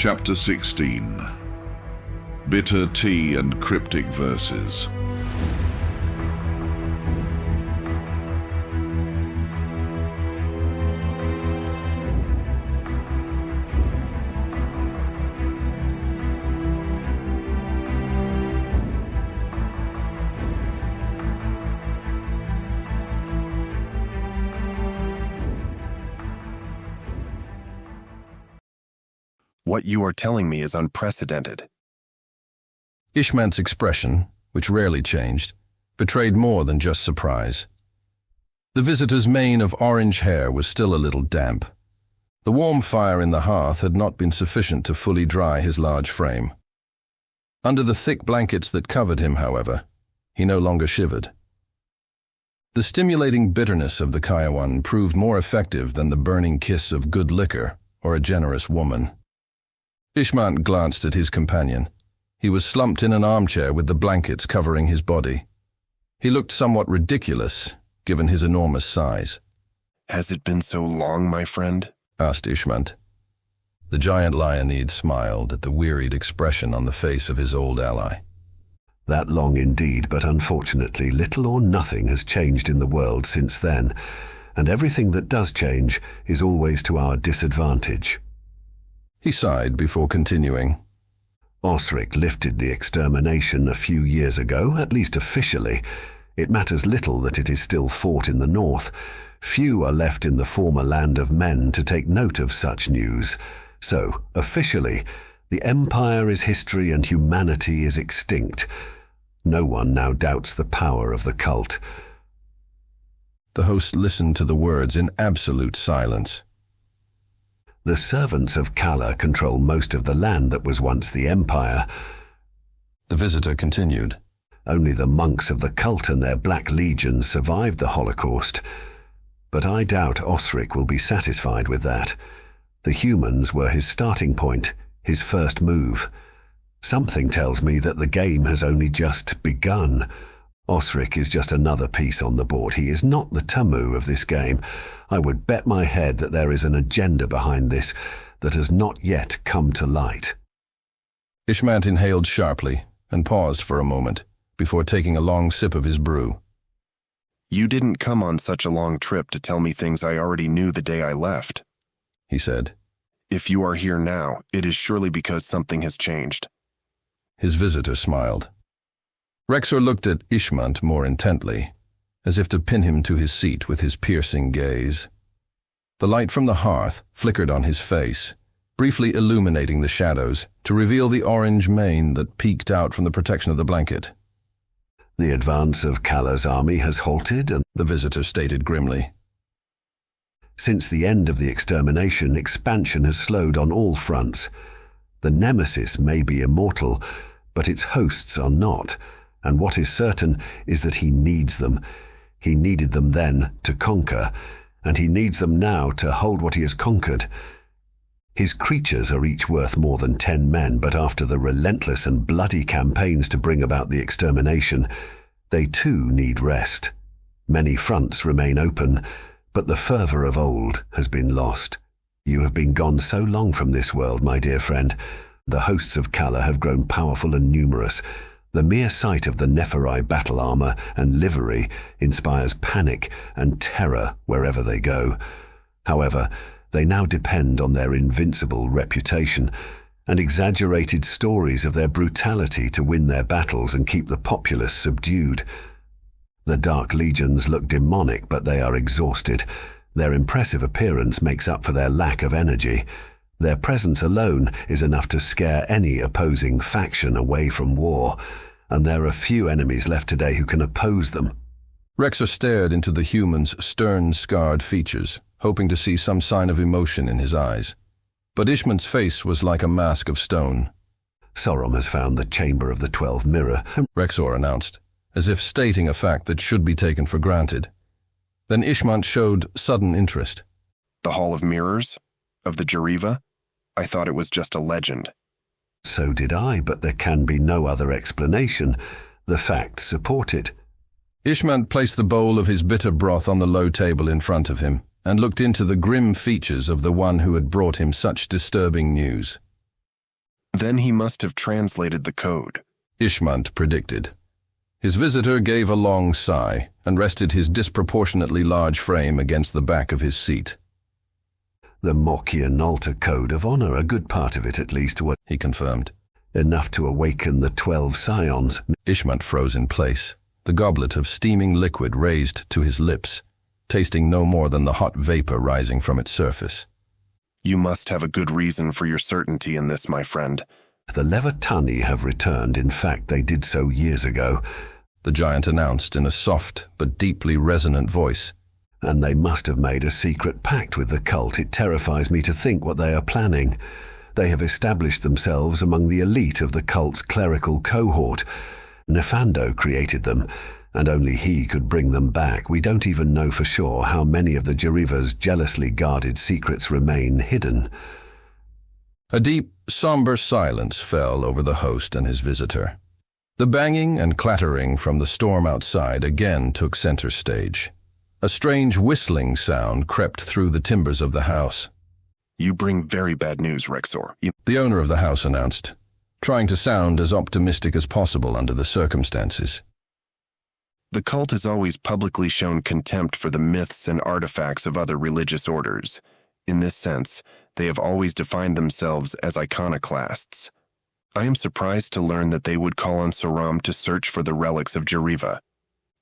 Chapter 16. Bitter Tea and Cryptic Verses. What you are telling me is unprecedented. Ishmant's expression, which rarely changed, betrayed more than just surprise. The visitor's mane of orange hair was still a little damp. The warm fire in the hearth had not been sufficient to fully dry his large frame. Under the thick blankets that covered him, however, he no longer shivered. The stimulating bitterness of the Kyawan proved more effective than the burning kiss of good liquor or a generous woman. Ishmant glanced at his companion. He was slumped in an armchair with the blankets covering his body. He looked somewhat ridiculous, given his enormous size. Has it been so long, my friend? Asked Ishmant. The giant Lionid smiled at the wearied expression on the face of his old ally. That long indeed, but unfortunately little or nothing has changed in the world since then, and everything that does change is always to our disadvantage. He sighed before continuing. Osric lifted the extermination a few years ago, at least officially. It matters little that it is still fought in the north. Few are left in the former land of men to take note of such news. So, officially, the Empire is history and humanity is extinct. No one now doubts the power of the cult. The host listened to the words in absolute silence. The servants of Kala control most of the land that was once the Empire. The visitor continued. Only the monks of the cult and their black legions survived the Holocaust. But I doubt Osric will be satisfied with that. The humans were his starting point, his first move. Something tells me that the game has only just begun. Osric is just another piece on the board. He is not the Tamu of this game. I would bet my head that there is an agenda behind this that has not yet come to light. Ishmant inhaled sharply and paused for a moment before taking a long sip of his brew. You didn't come on such a long trip to tell me things I already knew the day I left, he said. If you are here now, it is surely because something has changed. His visitor smiled. Rexor looked at Ishmant more intently, as if to pin him to his seat with his piercing gaze. The light from the hearth flickered on his face, briefly illuminating the shadows to reveal the orange mane that peeked out from the protection of the blanket. The advance of Kala's army has halted, and the visitor stated grimly. Since the end of the extermination, expansion has slowed on all fronts. The Nemesis may be immortal, but its hosts are not. And what is certain is that he needs them. He needed them then to conquer, and he needs them now to hold what he has conquered. His creatures are each worth more than 10 men, but after the relentless and bloody campaigns to bring about the extermination, they too need rest. Many fronts remain open, but the fervor of old has been lost. You have been gone so long from this world, my dear friend. The hosts of Kala have grown powerful and numerous. The mere sight of the Nepheri battle armor and livery inspires panic and terror wherever they go. However, they now depend on their invincible reputation and exaggerated stories of their brutality to win their battles and keep the populace subdued. The Dark Legions look demonic, but they are exhausted. Their impressive appearance makes up for their lack of energy. Their presence alone is enough to scare any opposing faction away from war, and there are few enemies left today who can oppose them. Rexor stared into the human's stern, scarred features, hoping to see some sign of emotion in his eyes. But Ishmant's face was like a mask of stone. Sorum has found the chamber of the 12 mirror, Rexor announced, as if stating a fact that should be taken for granted. Then Ishmant showed sudden interest. The Hall of Mirrors? Of the Jariva? I thought it was just a legend. So did I, but there can be no other explanation. The facts support it. Ishmant placed the bowl of his bitter broth on the low table in front of him and looked into the grim features of the one who had brought him such disturbing news. Then he must have translated the code, Ishmant predicted. His visitor gave a long sigh and rested his disproportionately large frame against the back of his seat. The Mokian altar code of honor, a good part of it at least, He confirmed. enough to awaken the 12 scions. Ishmant froze in place, the goblet of steaming liquid raised to his lips, tasting no more than the hot vapor rising from its surface. You must have a good reason for your certainty in this, my friend. The Levatani have returned. In fact, they did so years ago. The giant announced in a soft but deeply resonant voice. And they must have made a secret pact with the cult. It terrifies me to think what they are planning. They have established themselves among the elite of the cult's clerical cohort. Nefando created them, and only he could bring them back. We don't even know for sure how many of the Jariva's jealously guarded secrets remain hidden. A deep, somber silence fell over the host and his visitor. The banging and clattering from the storm outside again took center stage. A strange whistling sound crept through the timbers of the house. You bring very bad news, Rexor. The owner of the house announced, trying to sound as optimistic as possible under the circumstances. The cult has always publicly shown contempt for the myths and artifacts of other religious orders. In this sense, they have always defined themselves as iconoclasts. I am surprised to learn that they would call on Saram to search for the relics of Jariva,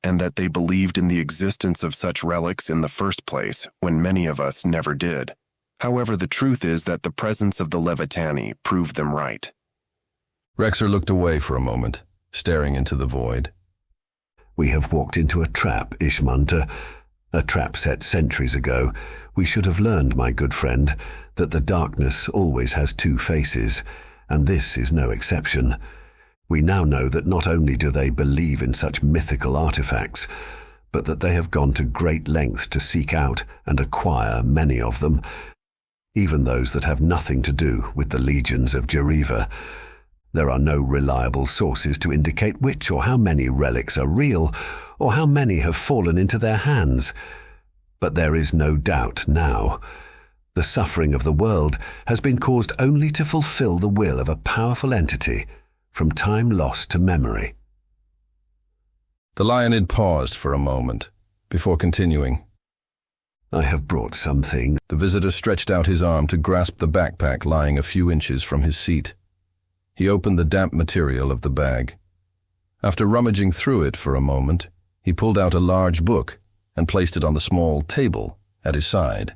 and that they believed in the existence of such relics in the first place, when many of us never did. However, the truth is that the presence of the Levatani proved them right. Rexor looked away for a moment, staring into the void. We have walked into a trap, Ishmant, a trap set centuries ago. We should have learned, my good friend, that the darkness always has two faces, and this is no exception. We now know that not only do they believe in such mythical artifacts, but that they have gone to great lengths to seek out and acquire many of them, even those that have nothing to do with the legions of Jariva. There are no reliable sources to indicate which or how many relics are real, or how many have fallen into their hands. But there is no doubt now. The suffering of the world has been caused only to fulfill the will of a powerful entity, from time lost to memory. The Lionid paused for a moment, before continuing. I have brought something. The visitor stretched out his arm to grasp the backpack lying a few inches from his seat. He opened the damp material of the bag. After rummaging through it for a moment, he pulled out a large book and placed it on the small table at his side.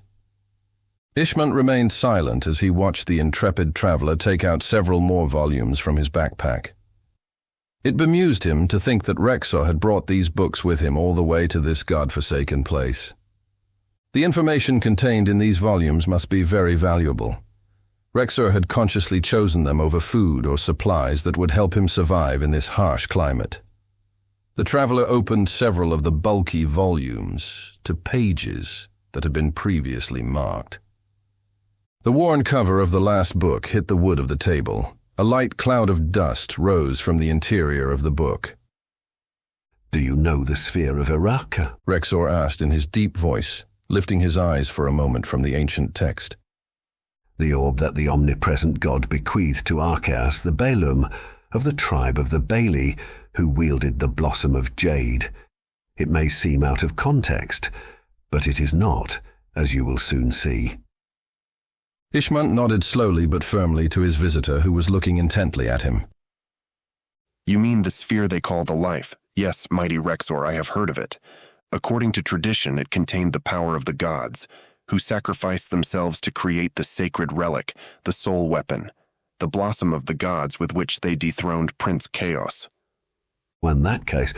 Ishmant remained silent as he watched the intrepid traveler take out several more volumes from his backpack. It bemused him to think that Rexor had brought these books with him all the way to this godforsaken place. The information contained in these volumes must be very valuable. Rexor had consciously chosen them over food or supplies that would help him survive in this harsh climate. The traveler opened several of the bulky volumes to pages that had been previously marked. The worn cover of the last book hit the wood of the table. A light cloud of dust rose from the interior of the book. Do you know the sphere of Iraka? Rexor asked in his deep voice, lifting his eyes for a moment from the ancient text. The orb that the omnipresent god bequeathed to Arceus, the Baalum, of the tribe of the Bailey, who wielded the blossom of Jade. It may seem out of context, but it is not, as you will soon see. Ishmant nodded slowly but firmly to his visitor, who was looking intently at him. You mean the sphere they call the life? Yes, mighty Rexor, I have heard of it. According to tradition, it contained the power of the gods, who sacrificed themselves to create the sacred relic, the soul weapon, the blossom of the gods with which they dethroned Prince Chaos. Well, in that case,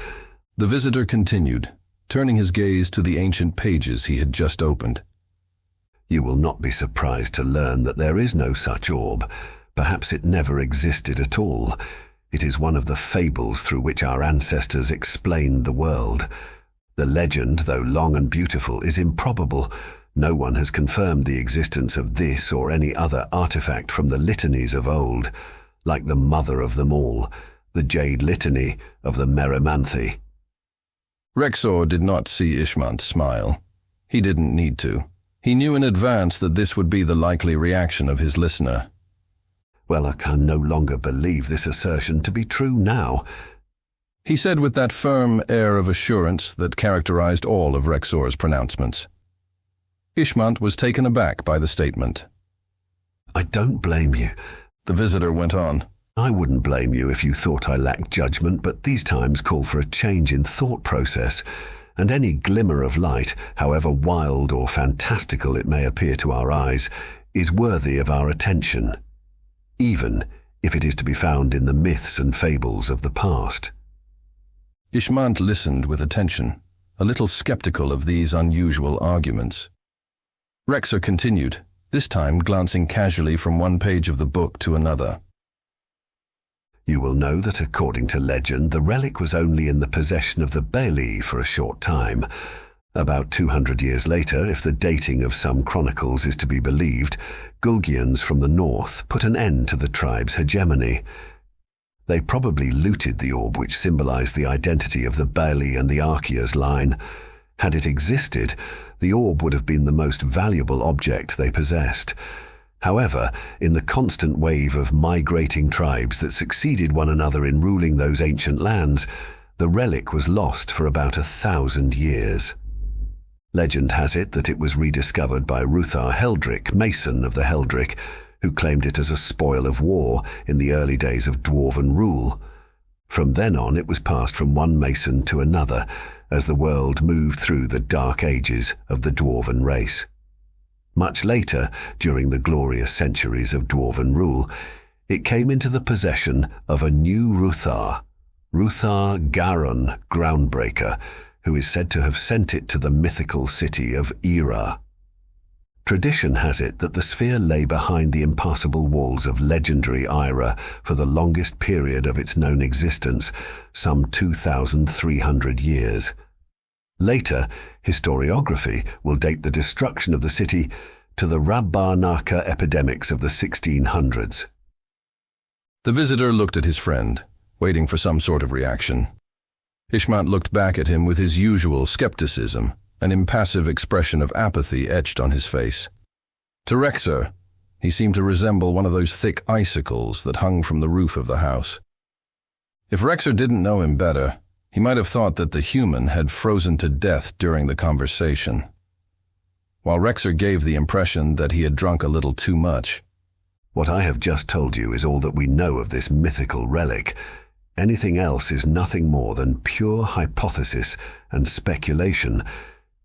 the visitor continued, turning his gaze to the ancient pages he had just opened. You will not be surprised to learn that there is no such orb. Perhaps it never existed at all. It is one of the fables through which our ancestors explained the world. The legend, though long and beautiful, is improbable. No one has confirmed the existence of this or any other artifact from the litanies of old, like the mother of them all, the Jade Litany of the Merrimanthi. Rexor did not see Ishmant smile. He didn't need to. He knew in advance that this would be the likely reaction of his listener. Well, I can no longer believe this assertion to be true now. He said with that firm air of assurance that characterized all of Rexor's pronouncements. Ishmant was taken aback by the statement. I don't blame you. The visitor went on. I wouldn't blame you if you thought I lacked judgment, but these times call for a change in thought process, and any glimmer of light, however wild or fantastical it may appear to our eyes, is worthy of our attention, even if it is to be found in the myths and fables of the past. Ishmant listened with attention, a little skeptical of these unusual arguments. Rexor continued, this time glancing casually from one page of the book to another. You will know that according to legend, the relic was only in the possession of the Bailey for a short time. About 200 years later, if the dating of some chronicles is to be believed, Gulgians from the north put an end to the tribe's hegemony. They probably looted the orb which symbolized the identity of the Bailey and the Archaea's line. Had it existed, the orb would have been the most valuable object they possessed. However, in the constant wave of migrating tribes that succeeded one another in ruling those ancient lands, the relic was lost for about 1,000 years. Legend has it that it was rediscovered by Ruthar Heldrick, Mason of the Heldrick, who claimed it as a spoil of war in the early days of dwarven rule. From then on, it was passed from one Mason to another as the world moved through the dark ages of the dwarven race. Much later, during the glorious centuries of dwarven rule, it came into the possession of a new Ruthar Garon Groundbreaker, who is said to have sent it to the mythical city of Era. Tradition has it that the sphere lay behind the impassable walls of legendary Era for the longest period of its known existence, some 2,300 years. Later, historiography will date the destruction of the city to the Rabbarnaka epidemics of the 1600s. The visitor looked at his friend, waiting for some sort of reaction. Ishmant looked back at him with his usual skepticism, an impassive expression of apathy etched on his face. To Rexor, he seemed to resemble one of those thick icicles that hung from the roof of the house. If Rexor didn't know him better, he might have thought that the human had frozen to death during the conversation, while Rexor gave the impression that he had drunk a little too much. What I have just told you is all that we know of this mythical relic. Anything else is nothing more than pure hypothesis and speculation.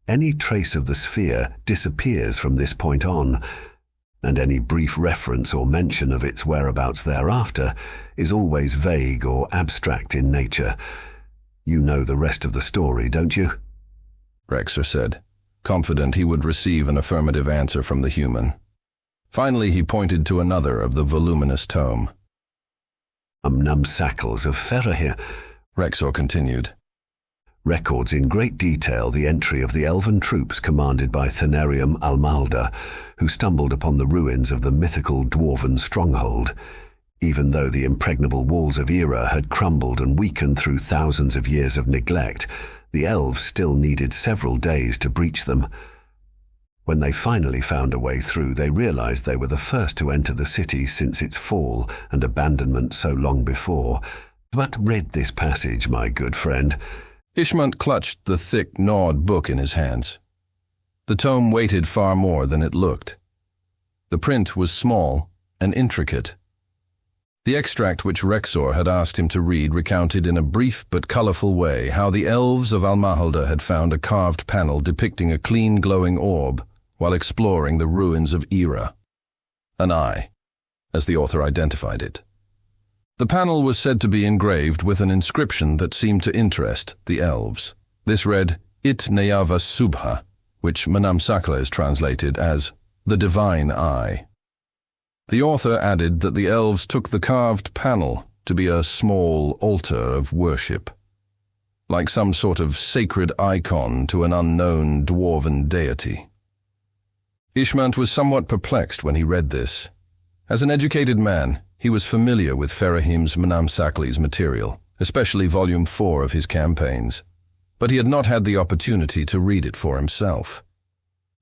Any trace of the sphere disappears from this point on, and any brief reference or mention of its whereabouts thereafter is always vague or abstract in nature. You know the rest of the story, don't you? Rexor said, confident he would receive an affirmative answer from the human. Finally, he pointed to another of the voluminous tome. Namsakals of Ferahir, Rexor continued. Records in great detail the entry of the elven troops commanded by Thanerium Almalda, who stumbled upon the ruins of the mythical dwarven stronghold. Even though the impregnable walls of Era had crumbled and weakened through thousands of years of neglect, the elves still needed several days to breach them. When they finally found a way through, they realized they were the first to enter the city since its fall and abandonment so long before. But read this passage, my good friend. Ishmant clutched the thick, gnawed book in his hands. The tome weighted far more than it looked. The print was small and intricate. The extract which Rexor had asked him to read recounted in a brief but colorful way how the elves of Almahalda had found a carved panel depicting a clean, glowing orb while exploring the ruins of Era. An eye, as the author identified it. The panel was said to be engraved with an inscription that seemed to interest the elves. This read, It Nayava Subha, which Manamsakla is translated as the Divine Eye. The author added that the elves took the carved panel to be a small altar of worship, like some sort of sacred icon to an unknown dwarven deity. Ishmant was somewhat perplexed when he read this. As an educated man, he was familiar with Ferahim's Manamsakli's material, especially Volume 4 of his campaigns, but he had not had the opportunity to read it for himself.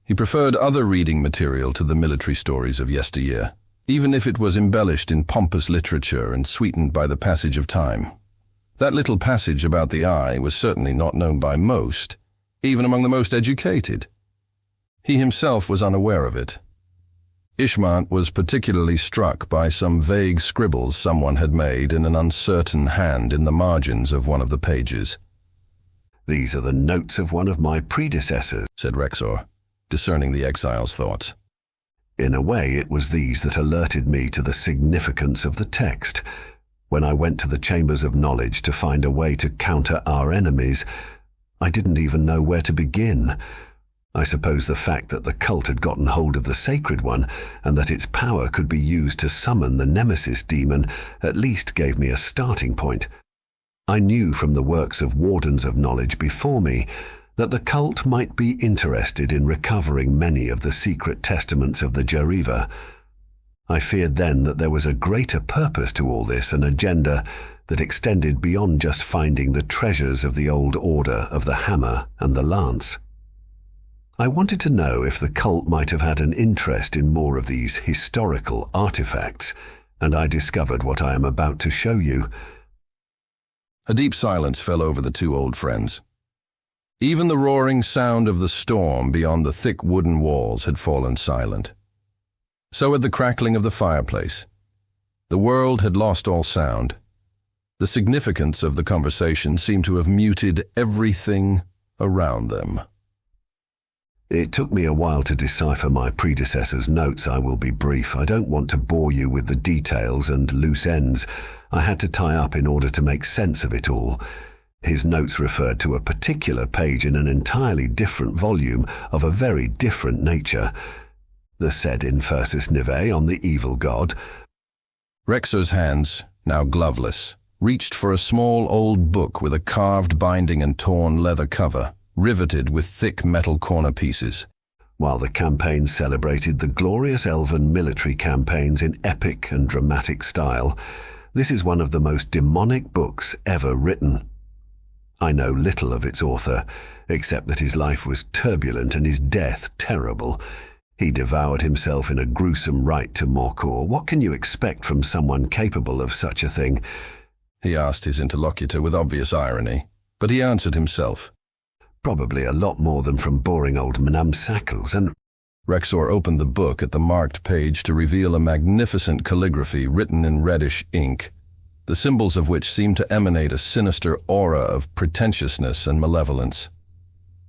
He preferred other reading material to the military stories of yesteryear, even if it was embellished in pompous literature and sweetened by the passage of time. That little passage about the eye was certainly not known by most, even among the most educated. He himself was unaware of it. Ishmant was particularly struck by some vague scribbles someone had made in an uncertain hand in the margins of one of the pages. "These are the notes of one of my predecessors," said Rexor, discerning the exile's thoughts. "In a way, it was these that alerted me to the significance of the text. When I went to the chambers of knowledge to find a way to counter our enemies, I didn't even know where to begin. I suppose the fact that the cult had gotten hold of the Sacred One and that its power could be used to summon the Nemesis demon at least gave me a starting point. I knew from the works of Wardens of Knowledge before me that the cult might be interested in recovering many of the secret testaments of the Jariva. I feared then that there was a greater purpose to all this, an agenda that extended beyond just finding the treasures of the old order of the hammer and the lance. I wanted to know if the cult might have had an interest in more of these historical artifacts, and I discovered what I am about to show you." A deep silence fell over the two old friends. Even the roaring sound of the storm beyond the thick wooden walls had fallen silent. So had the crackling of the fireplace. The world had lost all sound. The significance of the conversation seemed to have muted everything around them. "It took me a while to decipher my predecessor's notes. I will be brief. I don't want to bore you with the details and loose ends I had to tie up in order to make sense of it all. His notes referred to a particular page in an entirely different volume of a very different nature. The said Infersis Nive on the evil god." Rexor's hands, now gloveless, reached for a small old book with a carved binding and torn leather cover, riveted with thick metal corner pieces. "While the campaign celebrated the glorious elven military campaigns in epic and dramatic style, this is one of the most demonic books ever written. I know little of its author, except that his life was turbulent and his death terrible. He devoured himself in a gruesome rite to Morcor. What can you expect from someone capable of such a thing?" He asked his interlocutor with obvious irony, but he answered himself. "Probably a lot more than from boring old Manam Sackles and—" Rexor opened the book at the marked page to reveal a magnificent calligraphy written in reddish ink, the symbols of which seemed to emanate a sinister aura of pretentiousness and malevolence.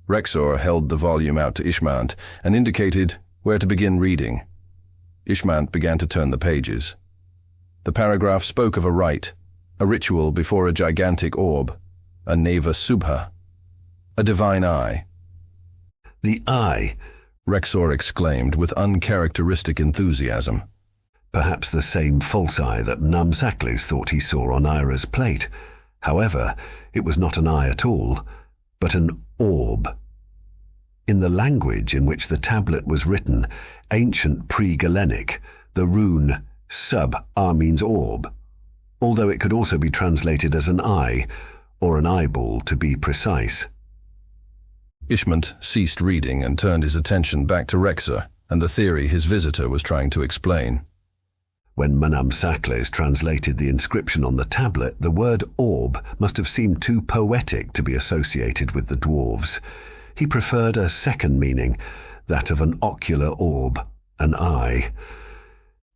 Rexor held the volume out to Ishmant and indicated where to begin reading. Ishmant began to turn the pages. The paragraph spoke of a rite, a ritual before a gigantic orb, a Neva Subha, a divine eye. "The eye," Rexor exclaimed with uncharacteristic enthusiasm. "Perhaps the same false eye that Namsakles thought he saw on Ira's plate. However, it was not an eye at all, but an orb. In the language in which the tablet was written, ancient pre-Galenic, the rune sub-R means orb, although it could also be translated as an eye, or an eyeball to be precise." Ishmant ceased reading and turned his attention back to Rexor and the theory his visitor was trying to explain. When Manam Sakles translated the inscription on the tablet, the word orb must have seemed too poetic to be associated with the dwarves. He preferred a second meaning, that of an ocular orb, an eye.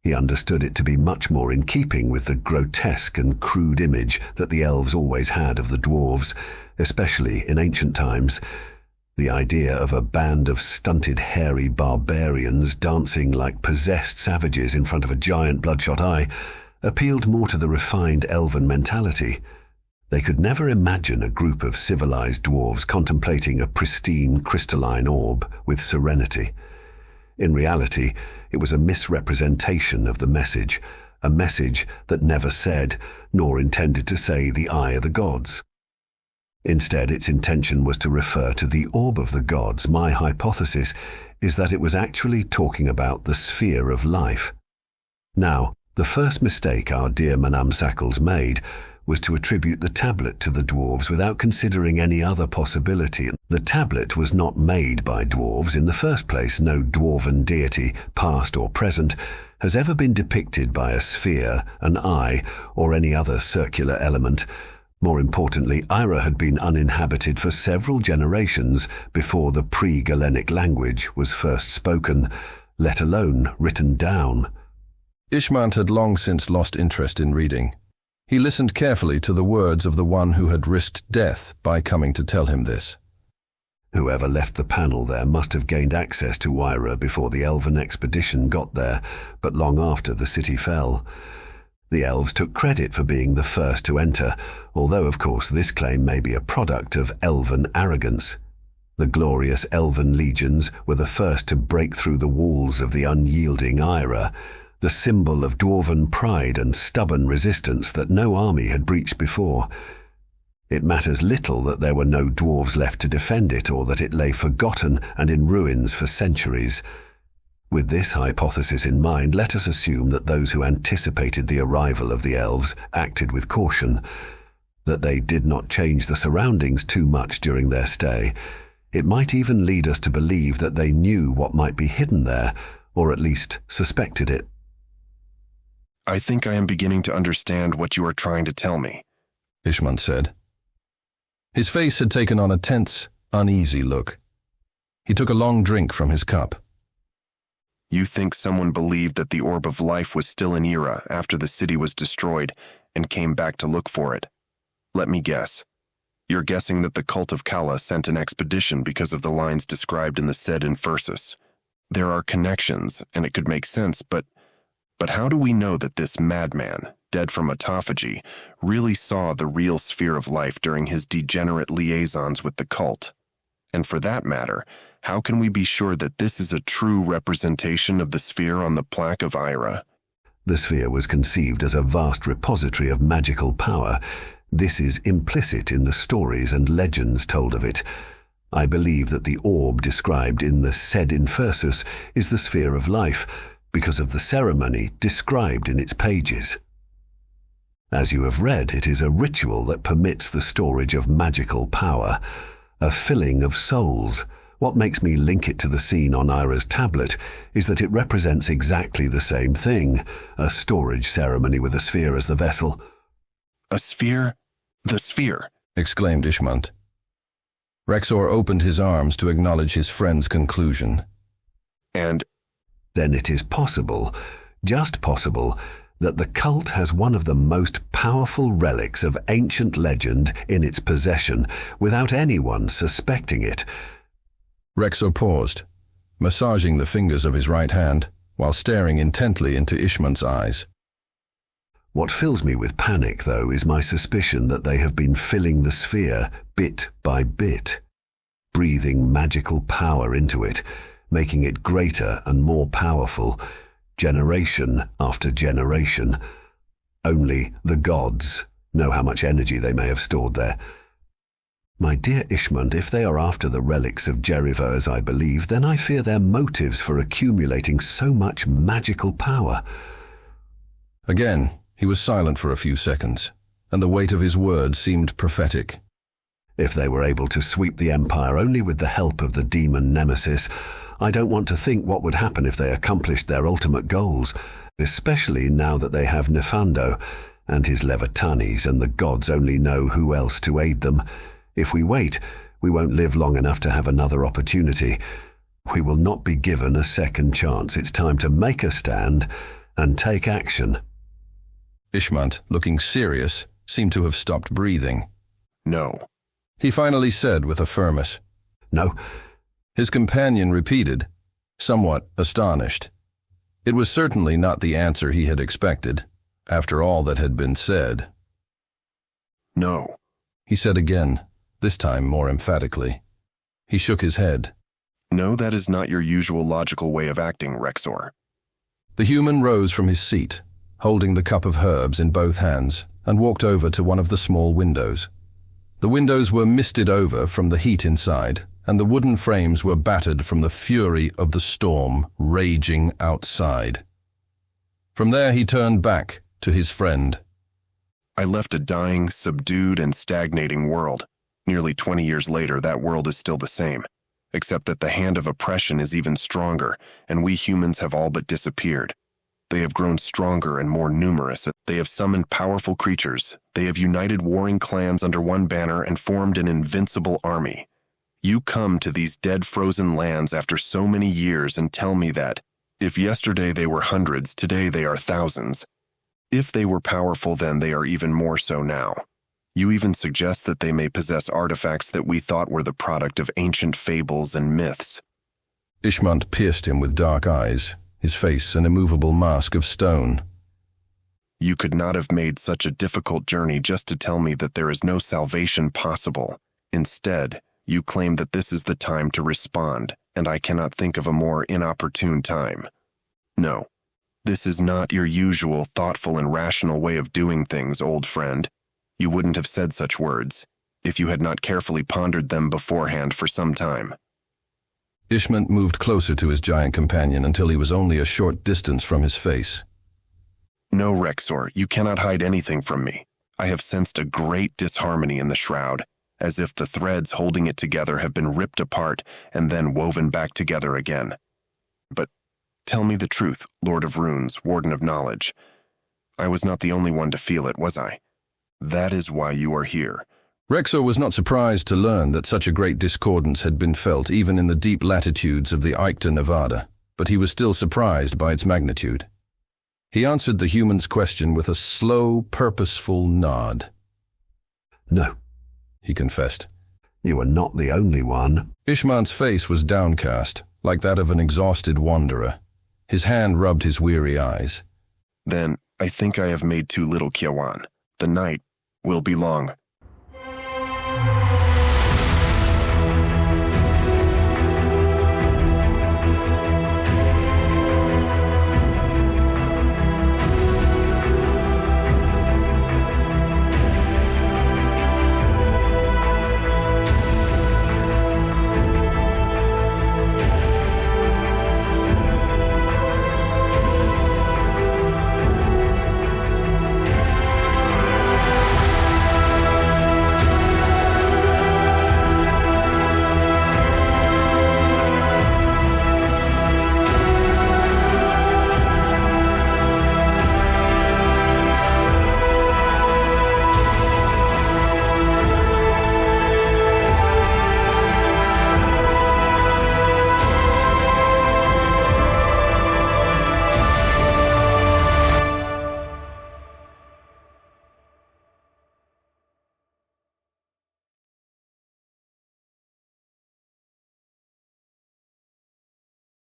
He understood it to be much more in keeping with the grotesque and crude image that the elves always had of the dwarves, especially in ancient times. The idea of a band of stunted, hairy barbarians dancing like possessed savages in front of a giant bloodshot eye appealed more to the refined elven mentality. They could never imagine a group of civilized dwarves contemplating a pristine crystalline orb with serenity. In reality, it was a misrepresentation of the message, a message that never said, nor intended to say, the eye of the gods. Instead, its intention was to refer to the orb of the gods. My hypothesis is that it was actually talking about the sphere of life. Now, the first mistake our dear Manam Sakles made was to attribute the tablet to the dwarves without considering any other possibility. The tablet was not made by dwarves in the first place. No dwarven deity, past or present, has ever been depicted by a sphere, an eye, or any other circular element. More importantly, Ira had been uninhabited for several generations before the pre-Galenic language was first spoken, let alone written down. Ishmant had long since lost interest in reading. He listened carefully to the words of the one who had risked death by coming to tell him this. Whoever left the panel there must have gained access to Wyra before the Elven expedition got there, but long after the city fell. The elves took credit for being the first to enter, although of course this claim may be a product of elven arrogance. The glorious elven legions were the first to break through the walls of the unyielding Ira, the symbol of dwarven pride and stubborn resistance that no army had breached before. It matters little that there were no dwarves left to defend it, or that it lay forgotten and in ruins for centuries. With this hypothesis in mind, let us assume that those who anticipated the arrival of the elves acted with caution, that they did not change the surroundings too much during their stay. It might even lead us to believe that they knew what might be hidden there, or at least suspected it. I think I am beginning to understand what you are trying to tell me, Ishmant said. His face had taken on a tense, uneasy look. He took a long drink from his cup. You think someone believed that the Orb of Life was still in Ira after the city was destroyed and came back to look for it. Let me guess. You're guessing that the cult of Kala sent an expedition because of the lines described in the Sed Infersus. There are connections, and it could make sense, but how do we know that this madman, dead from autophagy, really saw the real sphere of life during his degenerate liaisons with the cult? And for that matter, how can we be sure that this is a true representation of the sphere on the plaque of Ira? The sphere was conceived as a vast repository of magical power. This is implicit in the stories and legends told of it. I believe that the orb described in the Sed Infersus is the sphere of life, because of the ceremony described in its pages. As you have read, it is a ritual that permits the storage of magical power, a filling of souls. What makes me link it to the scene on Ira's tablet is that it represents exactly the same thing, a storage ceremony with a sphere as the vessel. A sphere? The sphere? Exclaimed Ishmant. Rexor opened his arms to acknowledge his friend's conclusion. And then it is possible, just possible, that the cult has one of the most powerful relics of ancient legend in its possession without anyone suspecting it. Rexor paused, massaging the fingers of his right hand while staring intently into Ishmant's eyes. What fills me with panic, though, is my suspicion that they have been filling the sphere bit by bit, breathing magical power into it, making it greater and more powerful, generation after generation. Only the gods know how much energy they may have stored there. My dear Ishmant, if they are after the relics of Jeriva as I believe, then I fear their motives for accumulating so much magical power. Again, he was silent for a few seconds, and the weight of his words seemed prophetic. If they were able to sweep the Empire only with the help of the demon Nemesis, I don't want to think what would happen if they accomplished their ultimate goals, especially now that they have Nefando and his Levitanis, and the gods only know who else to aid them. If we wait, we won't live long enough to have another opportunity. We will not be given a second chance. It's time to make a stand and take action. Ishmant, looking serious, seemed to have stopped breathing. No. He finally said with a firmness. No. His companion repeated, somewhat astonished. It was certainly not the answer he had expected, after all that had been said. No. He said again, this time more emphatically. He shook his head. No, that is not your usual logical way of acting, Rexor. The human rose from his seat, holding the cup of herbs in both hands, and walked over to one of the small windows. The windows were misted over from the heat inside, and the wooden frames were battered from the fury of the storm raging outside. From there he turned back to his friend. I left a dying, subdued, and stagnating world. Nearly 20 years later, that world is still the same, except that the hand of oppression is even stronger, and we humans have all but disappeared. They have grown stronger and more numerous. They have summoned powerful creatures. They have united warring clans under one banner and formed an invincible army. You come to these dead frozen lands after so many years and tell me that, if yesterday they were hundreds, today they are thousands. If they were powerful then, they are even more so now. You even suggest that they may possess artifacts that we thought were the product of ancient fables and myths. Ishmant pierced him with dark eyes, his face an immovable mask of stone. You could not have made such a difficult journey just to tell me that there is no salvation possible. Instead, you claim that this is the time to respond, and I cannot think of a more inopportune time. No, this is not your usual thoughtful and rational way of doing things, old friend. You wouldn't have said such words if you had not carefully pondered them beforehand for some time. Ishmant moved closer to his giant companion until he was only a short distance from his face. No, Rexor, you cannot hide anything from me. I have sensed a great disharmony in the shroud, as if the threads holding it together have been ripped apart and then woven back together again. But tell me the truth, Lord of Runes, Warden of Knowledge. I was not the only one to feel it, was I? That is why you are here. Rexor was not surprised to learn that such a great discordance had been felt even in the deep latitudes of the Icta Nevada, but he was still surprised by its magnitude. He answered the human's question with a slow, purposeful nod. No, he confessed. You are not the only one. Ishmant's face was downcast, like that of an exhausted wanderer. His hand rubbed his weary eyes. Then, I think I have made too little, Kyawan. The night will be long.